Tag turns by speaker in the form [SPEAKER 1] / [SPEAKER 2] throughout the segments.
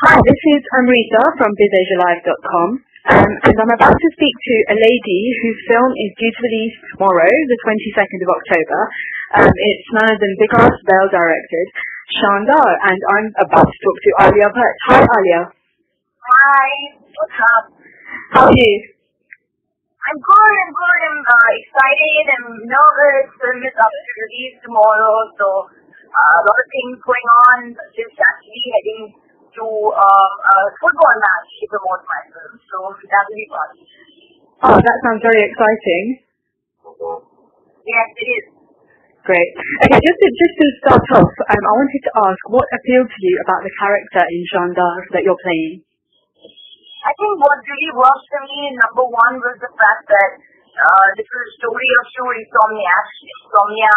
[SPEAKER 1] Hi, this is Amrita from BizAsia's.com, and I'm about to speak to a lady whose film is due to release tomorrow, the 22nd of October. It's none other than Vikas Bahl directed Shaandaar, and I'm about to talk to Alia Bhatt. Hi, Alia.
[SPEAKER 2] Hi, what's up?
[SPEAKER 1] How are you?
[SPEAKER 2] I'm good. I'm excited. I'm nervous. Film is up to release tomorrow, so a lot of things going on. Just actually heading to a football match to promote my film, so that will be fun.
[SPEAKER 1] Oh, that sounds very exciting.
[SPEAKER 2] Yes, it is.
[SPEAKER 1] Great. Okay, just to start off, I wanted to ask, what appealed to you about the character in Shaandaar that you're playing?
[SPEAKER 2] I think what really worked for me, number one, was the fact that this is a story of two insomniacs. Insomnia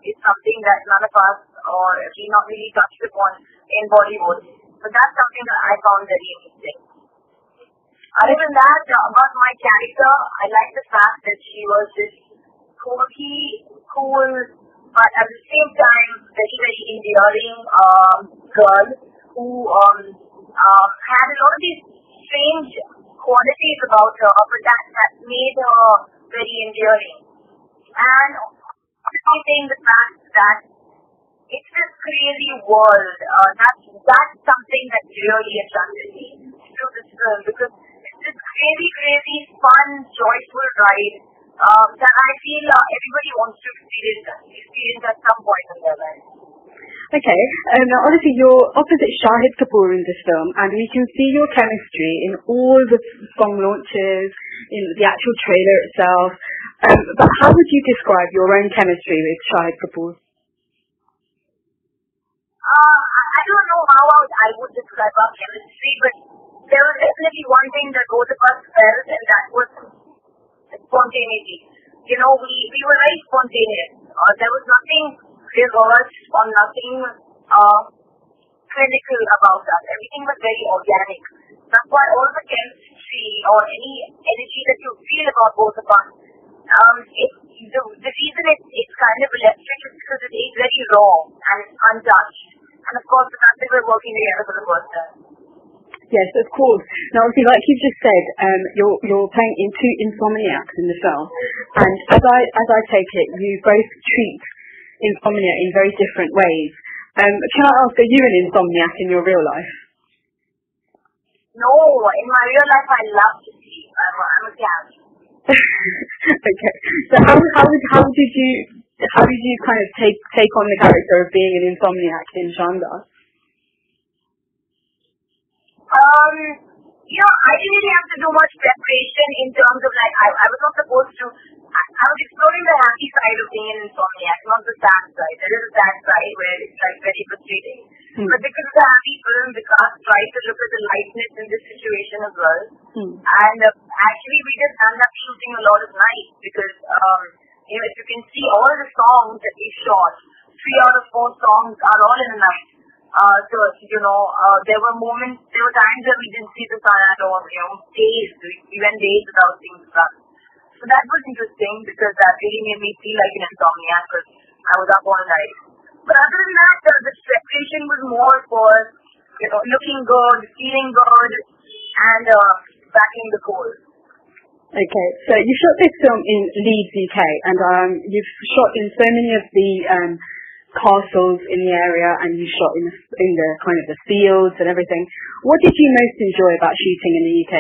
[SPEAKER 2] is something that none of us, or we not really touched upon in Bollywood. But that's something that I found very interesting. Other than that, about my character, I like the fact that she was this quirky, cool, but at the same time, very, very endearing girl who had a lot of these strange qualities about her, but that made her very endearing. And I think the fact that it's this crazy world, that's something that really attracted me to this film, because it's this crazy, fun, joyful ride that I feel everybody wants to experience at some point in their life.
[SPEAKER 1] Okay, now obviously you're opposite Shahid Kapoor in this film, and we can see your chemistry in all the song launches, in the actual trailer itself. But how would you describe your own chemistry with Shahid Kapoor?
[SPEAKER 2] I don't know how I would describe our chemistry, but there was definitely one thing that both of us felt, and that was spontaneity. You know, we were very spontaneous. There was nothing rehearsed or nothing clinical about us. Everything was very organic. That's why all the chemistry or any energy that you feel about both of us, the reason it's kind of electric is because it is very raw and it's untouched. And of course, the fact that we're working together for the first time.
[SPEAKER 1] Yes, of course. Now, obviously, like you've just said, you're playing in two insomniacs in the film, and as I take it, you both treat insomnia in very different ways. Can I ask, are you an insomniac in your real life?
[SPEAKER 2] No, in my real life, I love to sleep. I'm a cat.
[SPEAKER 1] Okay. So how did you kind of take on the character of being an insomniac in Shaandaar?
[SPEAKER 2] I didn't really have to do much preparation in terms of I was not supposed to. I was exploring the happy side of being an insomniac, not the sad side. There is a sad side where it's very frustrating. But because of the happy film, Vikas tried to look at the lightness in this situation as well. And actually, we just ended up shooting a lot of nights because, if you can see all the songs that we shot, 3 out of 4 songs are all in a night. There were times where we didn't see the sun at all, days, we went days without seeing the sun. So that was interesting because that really made me feel like an insomniac because I was up all night. But other than that, the preparation was more for, looking good, feeling good, and backing the goal.
[SPEAKER 1] Okay, so you shot this film in Leeds, UK, and you've shot in so many of the castles in the area, and you shot in the kind of the fields and everything. What did you most enjoy about shooting in the UK?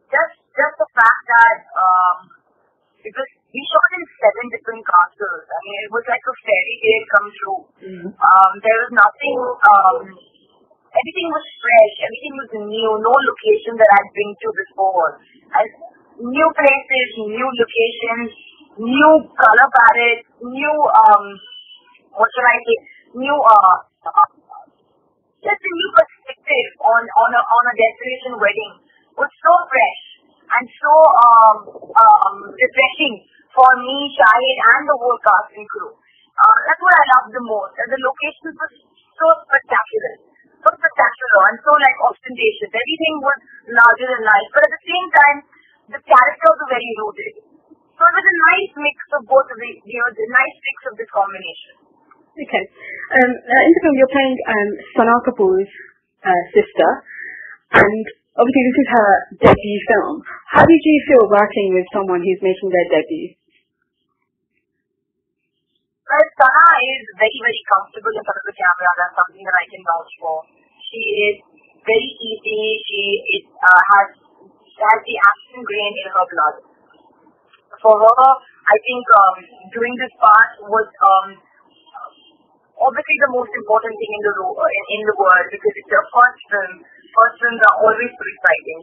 [SPEAKER 2] Just the fact that because we shot in 7 different castles. I mean, it was like a fairy tale come true. There was nothing. Everything was fresh. Everything was new. No location that I'd been to before. And new places, new locations, new color palette, new just a new perspective on a destination wedding was so fresh and so refreshing for me, Shahid, and the whole cast and crew. That's what I loved the most. And the locations were so spectacular and so ostentatious. Everything was larger than life, but at the same time, the characters were very rooted. So it was a nice mix of both of the nice mix of this combination.
[SPEAKER 1] Okay. In the film, you're playing Shahid Kapoor's sister, and obviously this is her debut film. How did you feel working with someone who's making their debut?
[SPEAKER 2] Well, Tanna is very, very comfortable in front of the camera. That's something that I can vouch for. She is very easy. She has the action grain in her blood. For her, I think doing this part was obviously the most important thing in the world, because it's her first film. First films are always so exciting.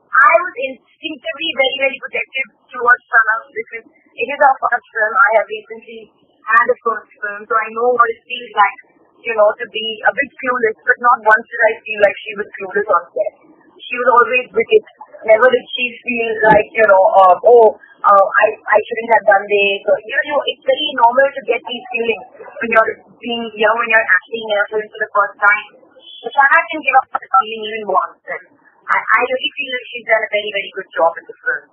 [SPEAKER 2] I was instinctively very, very protective towards Tanna because it is our first film. I have recently had a first film, so I know what it feels like, to be a bit clueless, but not once did I feel like she was clueless on set. She was always with it. Never did she feel like, I shouldn't have done this. Or, it's very normal to get these feelings when you're when you're acting in a film for the first time. But Tanna can give up that feeling even once. And I really feel like she's done a very, very good job in the film.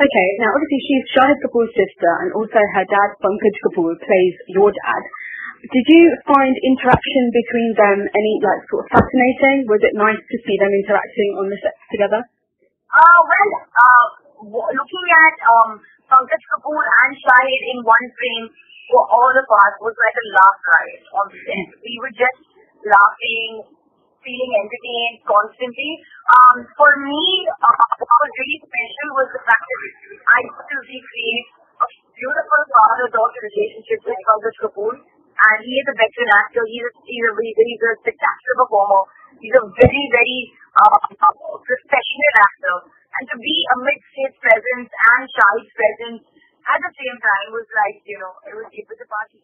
[SPEAKER 1] Okay, now obviously she's Shahid Kapoor's sister, and also her dad, Pankaj Kapoor, plays your dad. Did you find interaction between them any sort of fascinating? Was it nice to see them interacting on the set together?
[SPEAKER 2] Looking at Pankaj Kapoor and Shahid in one frame for all of us was like a laugh riot on the set. We were just laughing, feeling entertained constantly. For me, what was really special was the fact that I got to recreate a beautiful father-daughter relationship with Pankaj Kapoor. And he is a veteran actor. He's a spectacular performer. He's a very, very professional actor. And to be amidst his presence and Shahid's presence at the same time was like, it was a party.